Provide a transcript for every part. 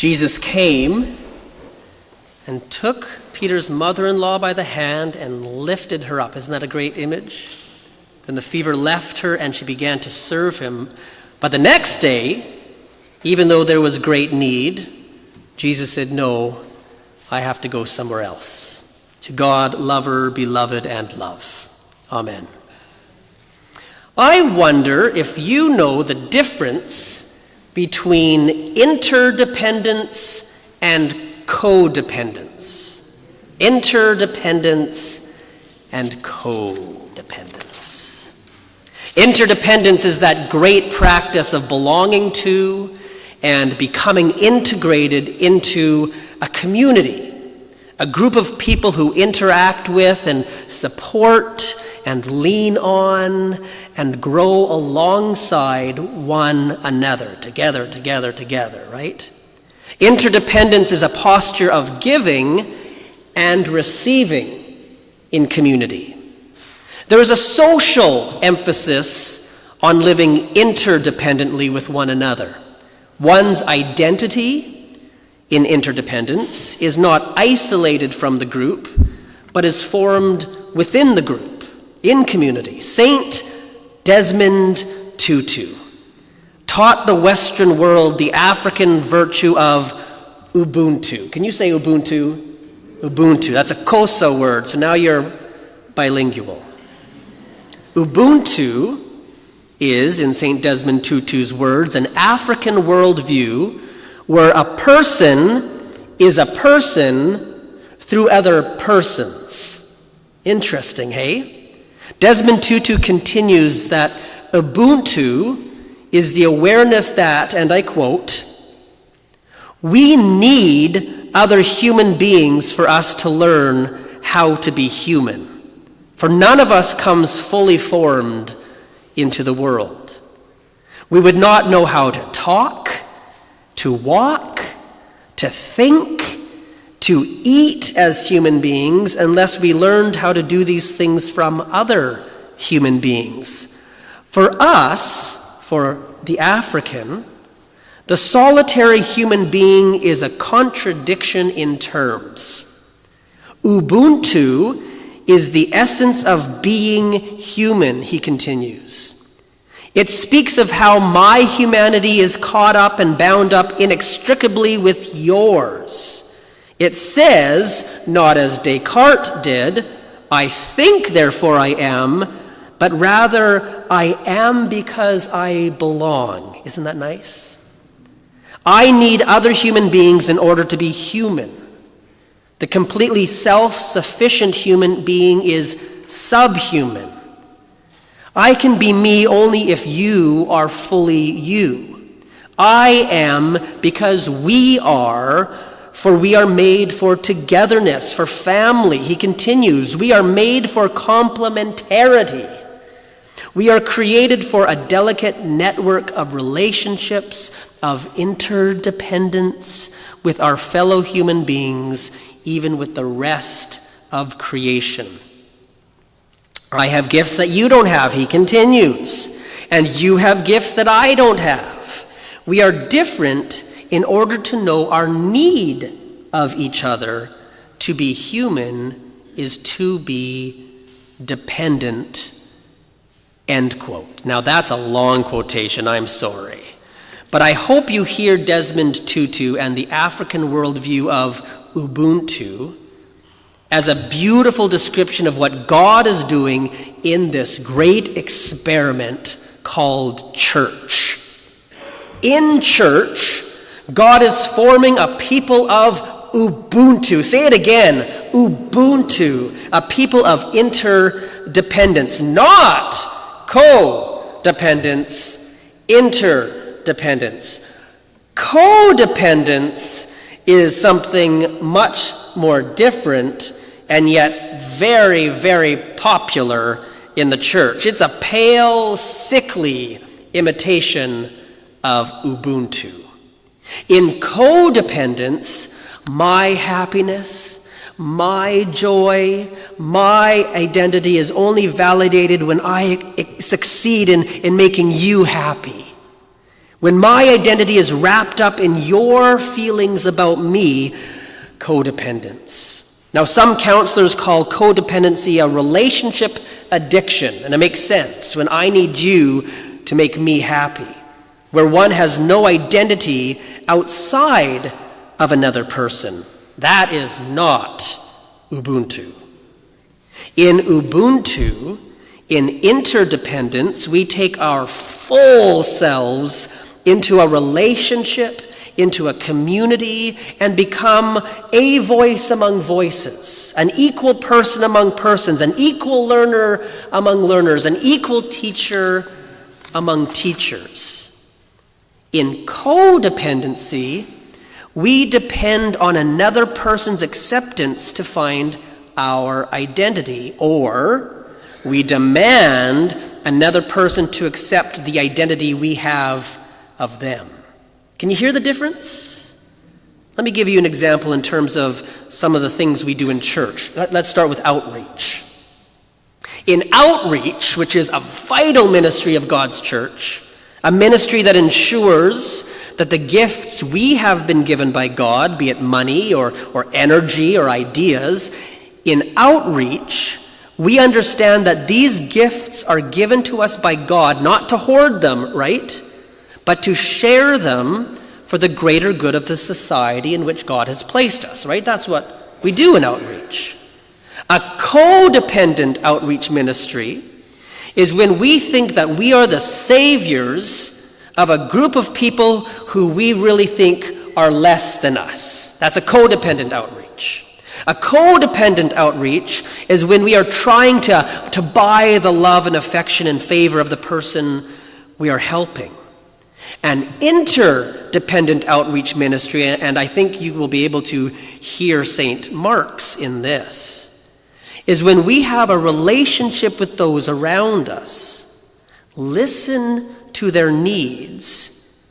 Jesus came and took Peter's mother-in-law by the hand and lifted her up. Isn't that a great image? Then the fever left her and she began to serve him. But the next day, even though there was great need, Jesus said, "No, I have to go somewhere else. To God, lover, beloved, and love." Amen. I wonder if you know the difference between interdependence and codependence. Interdependence and codependence. Interdependence is that great practice of belonging to and becoming integrated into a community, a group of people who interact with and support and lean on and grow alongside one another, together, right? Interdependence is a posture of giving and receiving in community. There is a social emphasis on living interdependently with one another. One's identity in interdependence is not isolated from the group, but is formed within the group, in community. Saint Desmond Tutu taught the Western world the African virtue of Ubuntu. Can you say Ubuntu? Ubuntu. That's a Xhosa word, so now you're bilingual. Ubuntu is, in St. Desmond Tutu's words, an African worldview where a person is a person through other persons. Interesting, hey? Desmond Tutu continues that Ubuntu is the awareness that, and I quote, "We need other human beings for us to learn how to be human. For none of us comes fully formed into the world. We would not know how to talk, to walk, to think, to eat as human beings unless we learned how to do these things from other human beings. For us, for the African, the solitary human being is a contradiction in terms. Ubuntu is the essence of being human," he continues. "It speaks of how my humanity is caught up and bound up inextricably with yours. It says, not as Descartes did, 'I think, therefore I am,' but rather, 'I am because I belong.'" Isn't that nice? I need other human beings in order to be human. The completely self-sufficient human being is subhuman. I can be me only if you are fully you. I am because we are, for we are made for togetherness, for family. He continues, we are made for complementarity. We are created for a delicate network of relationships, of interdependence with our fellow human beings, even with the rest of creation. I have gifts that you don't have, he continues, and you have gifts that I don't have. We are different in order to know our need of each other. To be human is to be dependent. End quote. Now that's a long quotation, I'm sorry. But I hope you hear Desmond Tutu and the African worldview of Ubuntu as a beautiful description of what God is doing in this great experiment called church. In church, God is forming a people of Ubuntu. Say it again, Ubuntu, a people of interdependence, not codependence, interdependence. Codependence is something much more different and yet very, very popular in the church. It's a pale, sickly imitation of Ubuntu. In codependence, my happiness, my joy, my identity is only validated when I succeed in making you happy. When my identity is wrapped up in your feelings about me, codependence. Now, some counselors call codependency a relationship addiction, and it makes sense when I need you to make me happy, where one has no identity outside of another person. That is not Ubuntu. In Ubuntu, in interdependence, we take our full selves into a relationship, into a community, and become a voice among voices, an equal person among persons, an equal learner among learners, an equal teacher among teachers. In codependency, we depend on another person's acceptance to find our identity, or we demand another person to accept the identity we have of them. Can you hear the difference? Let me give you an example in terms of some of the things we do in church. Let's start with outreach. In outreach, which is a vital ministry of God's church, a ministry that ensures that the gifts we have been given by God, be it money or energy or ideas, in outreach, we understand that these gifts are given to us by God, not to hoard them, right? But to share them for the greater good of the society in which God has placed us, right? That's what we do in outreach. A codependent outreach ministry is when we think that we are the saviors of a group of people who we really think are less than us. That's a codependent outreach. A codependent outreach is when we are trying to buy the love and affection and favor of the person we are helping. An interdependent outreach ministry, and I think you will be able to hear St. Mark's in this, is when we have a relationship with those around us, listen to their needs,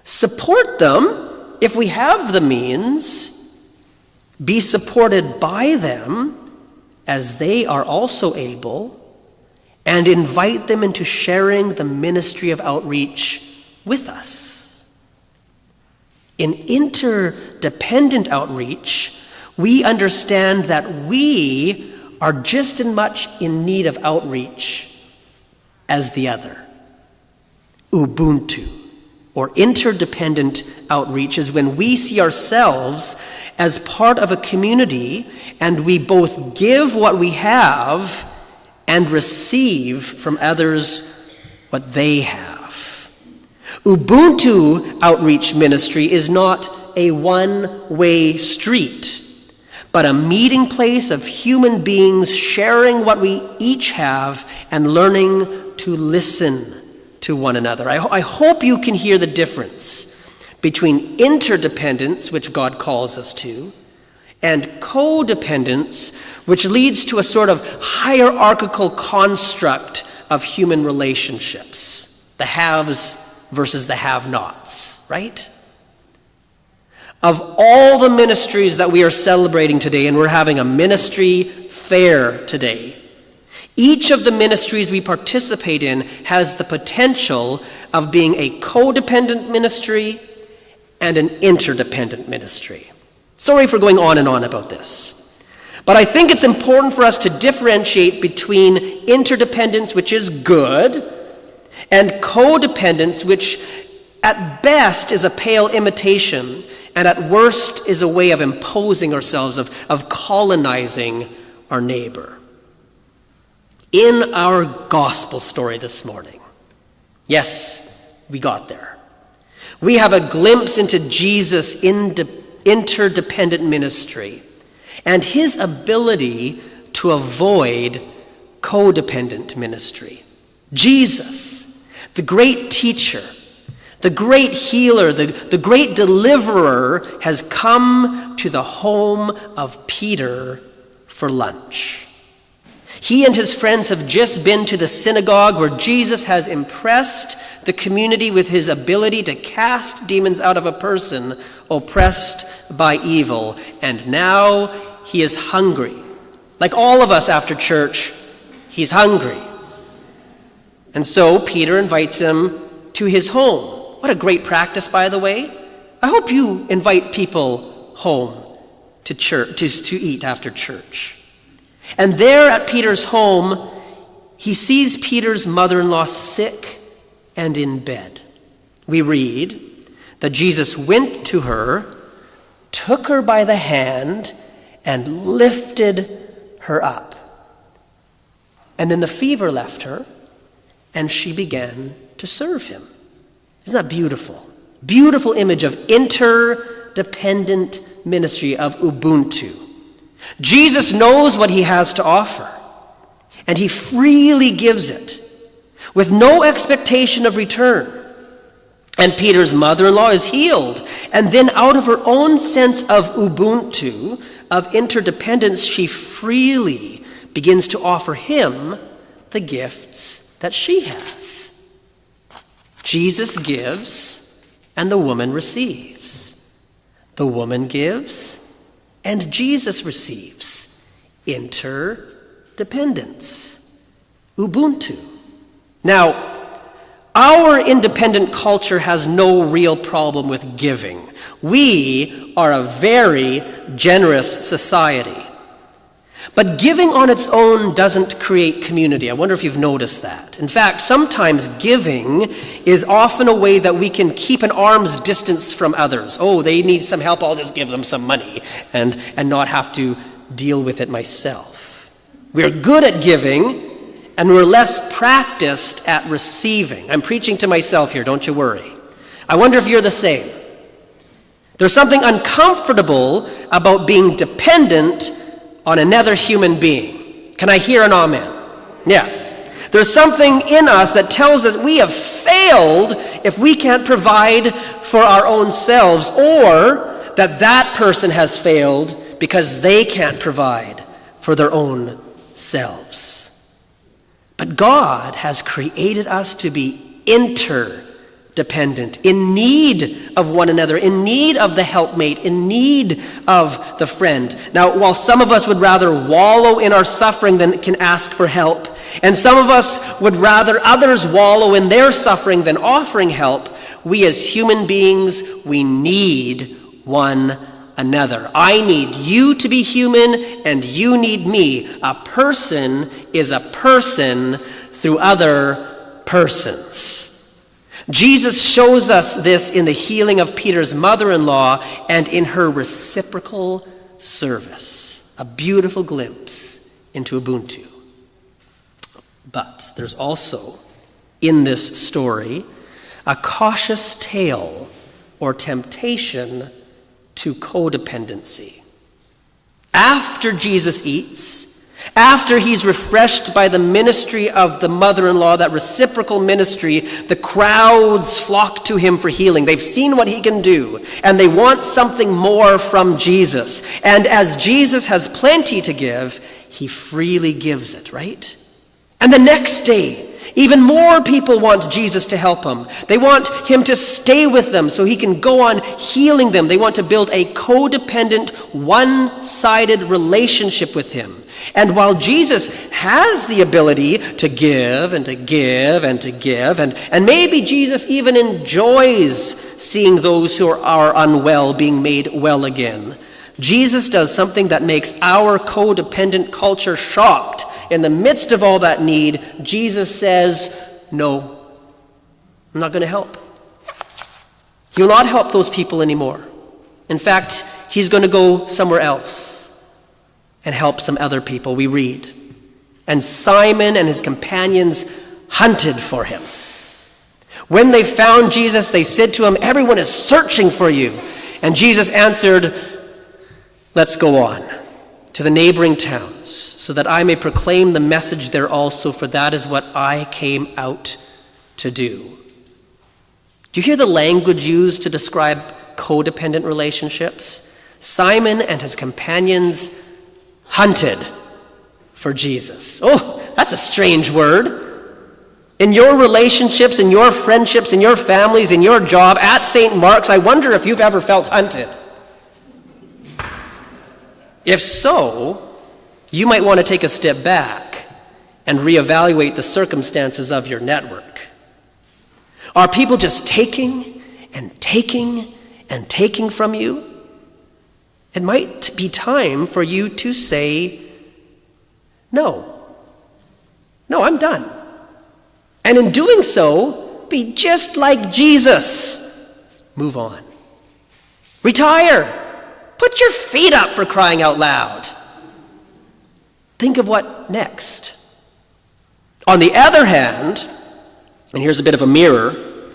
support them if we have the means, be supported by them as they are also able, and invite them into sharing the ministry of outreach with us. In interdependent outreach, we understand that we are just as much in need of outreach as the other. Ubuntu, or interdependent outreach, is when we see ourselves as part of a community and we both give what we have and receive from others what they have. Ubuntu outreach ministry is not a one-way street, but a meeting place of human beings sharing what we each have and learning to listen to one another. I hope you can hear the difference between interdependence, which God calls us to, and codependence, which leads to a sort of hierarchical construct of human relationships, the haves versus the have-nots, right? Of all the ministries that we are celebrating today, and we're having a ministry fair today, each of the ministries we participate in has the potential of being a codependent ministry and an interdependent ministry. Sorry for going on and on about this. But I think it's important for us to differentiate between interdependence, which is good, and codependence, which at best is a pale imitation, and at worst is a way of imposing ourselves, of colonizing our neighbor. In our gospel story this morning, yes, we got there. We have a glimpse into Jesus' interdependent ministry and his ability to avoid codependent ministry. Jesus, the great teacher, the great healer, the great deliverer, has come to the home of Peter for lunch. He and his friends have just been to the synagogue where Jesus has impressed the community with his ability to cast demons out of a person oppressed by evil. And now he is hungry. Like all of us after church, he's hungry. And so Peter invites him to his home. What a great practice, by the way. I hope you invite people home to church, to eat after church. And there at Peter's home, he sees Peter's mother-in-law sick and in bed. We read that Jesus went to her, took her by the hand, and lifted her up. And then the fever left her, and she began to serve him. Isn't that beautiful? Beautiful image of interdependent ministry, of Ubuntu. Jesus knows what he has to offer, and he freely gives it with no expectation of return. And Peter's mother-in-law is healed, and then out of her own sense of Ubuntu, of interdependence, she freely begins to offer him the gifts that she has. Jesus gives, and the woman receives. The woman gives, and Jesus receives. Interdependence. Ubuntu. Now, our independent culture has no real problem with giving. We are a very generous society. But giving on its own doesn't create community. I wonder if you've noticed that. In fact, sometimes giving is often a way that we can keep an arm's distance from others. Oh, they need some help, I'll just give them some money and not have to deal with it myself. We're good at giving, and we're less practiced at receiving. I'm preaching to myself here, don't you worry. I wonder if you're the same. There's something uncomfortable about being dependent on another human being. Can I hear an amen? Yeah. There's something in us that tells us we have failed if we can't provide for our own selves, or that person has failed because they can't provide for their own selves. But God has created us to be interdependent, in need of one another, in need of the helpmate, in need of the friend. Now, while some of us would rather wallow in our suffering than can ask for help, and some of us would rather others wallow in their suffering than offering help, we as human beings, we need one another. I need you to be human, and you need me. A person is a person through other persons. Jesus shows us this in the healing of Peter's mother-in-law and in her reciprocal service. A beautiful glimpse into Ubuntu. But there's also, in this story, a cautious tale or temptation to codependency. After Jesus eats, after he's refreshed by the ministry of the mother-in-law, that reciprocal ministry, the crowds flock to him for healing. They've seen what he can do, and they want something more from Jesus. And as Jesus has plenty to give, he freely gives it, right? And the next day, even more people want Jesus to help them. They want him to stay with them so he can go on healing them. They want to build a codependent, one-sided relationship with him. And while Jesus has the ability to give and to give and to give, and maybe Jesus even enjoys seeing those who are unwell being made well again, Jesus does something that makes our codependent culture shocked. In the midst of all that need, Jesus says, no, I'm not going to help. He will not help those people anymore. In fact, he's going to go somewhere else and help some other people, we read. And Simon and his companions hunted for him. When they found Jesus, they said to him, everyone is searching for you. And Jesus answered, let's go on to the neighboring towns, so that I may proclaim the message there also, for that is what I came out to do. Do you hear the language used to describe codependent relationships? Simon and his companions hunted for Jesus. Oh, that's a strange word. In your relationships, in your friendships, in your families, in your job, at St. Mark's, I wonder if you've ever felt hunted. If so, you might want to take a step back and reevaluate the circumstances of your network. Are people just taking and taking from you, it might be time for you to say, no, I'm done. And in doing so, be just like Jesus. Move on. Retire. Put your feet up, for crying out loud. Think of what next. On the other hand, and here's a bit of a mirror,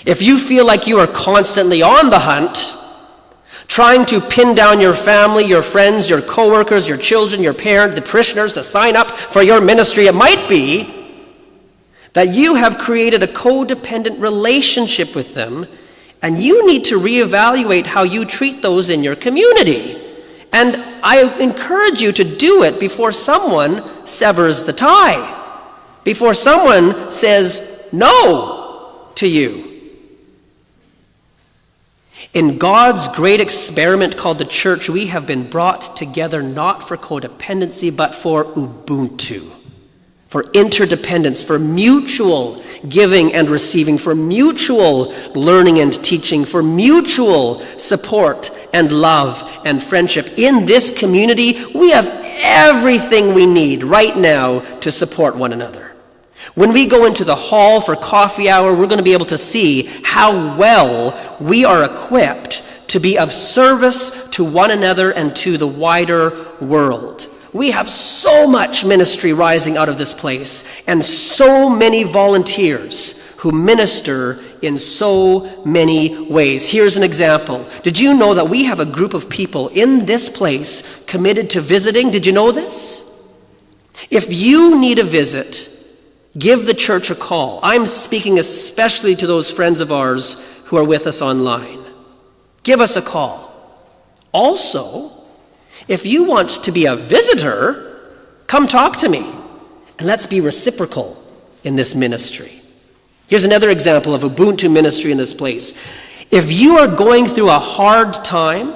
if you feel like you are constantly on the hunt, trying to pin down your family, your friends, your coworkers, your children, your parents, the parishioners to sign up for your ministry, it might be that you have created a codependent relationship with them, and you need to reevaluate how you treat those in your community. And I encourage you to do it before someone severs the tie, before someone says no to you. In God's great experiment called the church, we have been brought together not for codependency, but for Ubuntu, for interdependence, for mutual giving and receiving, for mutual learning and teaching, for mutual support and love and friendship. In this community, we have everything we need right now to support one another. When we go into the hall for coffee hour, we're going to be able to see how well we are equipped to be of service to one another and to the wider world. We have so much ministry rising out of this place, and so many volunteers who minister in so many ways. Here's an example. Did you know that we have a group of people in this place committed to visiting? Did you know this? If you need a visit, give the church a call. I'm speaking especially to those friends of ours who are with us online. Give us a call. Also, if you want to be a visitor, come talk to me, and let's be reciprocal in this ministry. Here's another example of Ubuntu ministry in this place. If you are going through a hard time,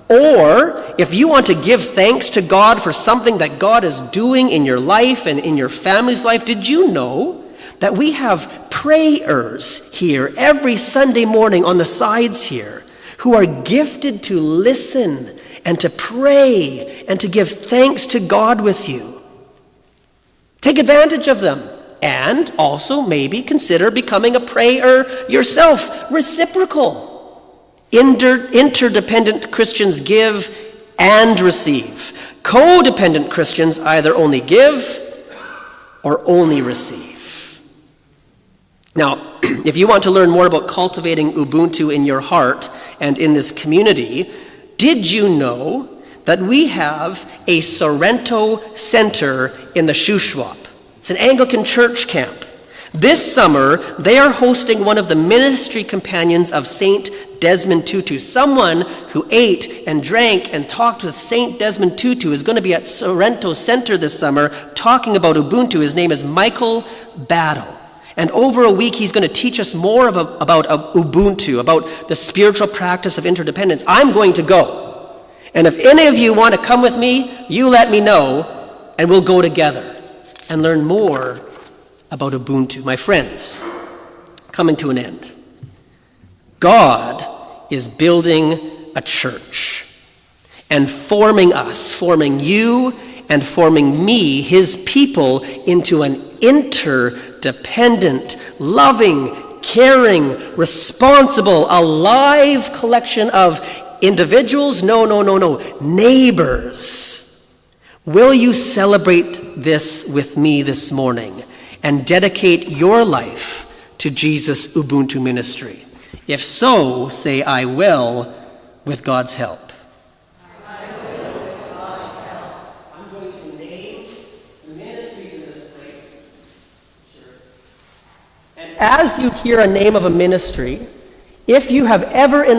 or if you want to give thanks to God for something that God is doing in your life and in your family's life, did you know that we have prayers here every Sunday morning on the sides here who are gifted to listen and to pray and to give thanks to God with you? Take advantage of them, and also maybe consider becoming a prayer yourself. Reciprocal. Interdependent Christians give and receive. Codependent Christians either only give or only receive. Now, if you want to learn more about cultivating Ubuntu in your heart and in this community, did you know that we have a Sorrento Center in the Shuswap? It's an Anglican church camp. This summer, they are hosting one of the ministry companions of St. Desmond Tutu. Someone who ate and drank and talked with St. Desmond Tutu is going to be at Sorrento Center this summer talking about Ubuntu. His name is Michael Battle. And over a week, he's going to teach us more about Ubuntu, about the spiritual practice of interdependence. I'm going to go. And if any of you want to come with me, you let me know, and we'll go together and learn more about Ubuntu. My friends, coming to an end. God is building a church and forming us, forming you and forming me, his people, into an interdependent, loving, caring, responsible, alive collection of individuals, neighbors. Will you celebrate this with me this morning and dedicate your life to Jesus' Ubuntu ministry? If so, say, I will, with God's help. I will, with God's help. I'm going to name the ministries in this place. Sure. And as you hear a name of a ministry, if you have ever in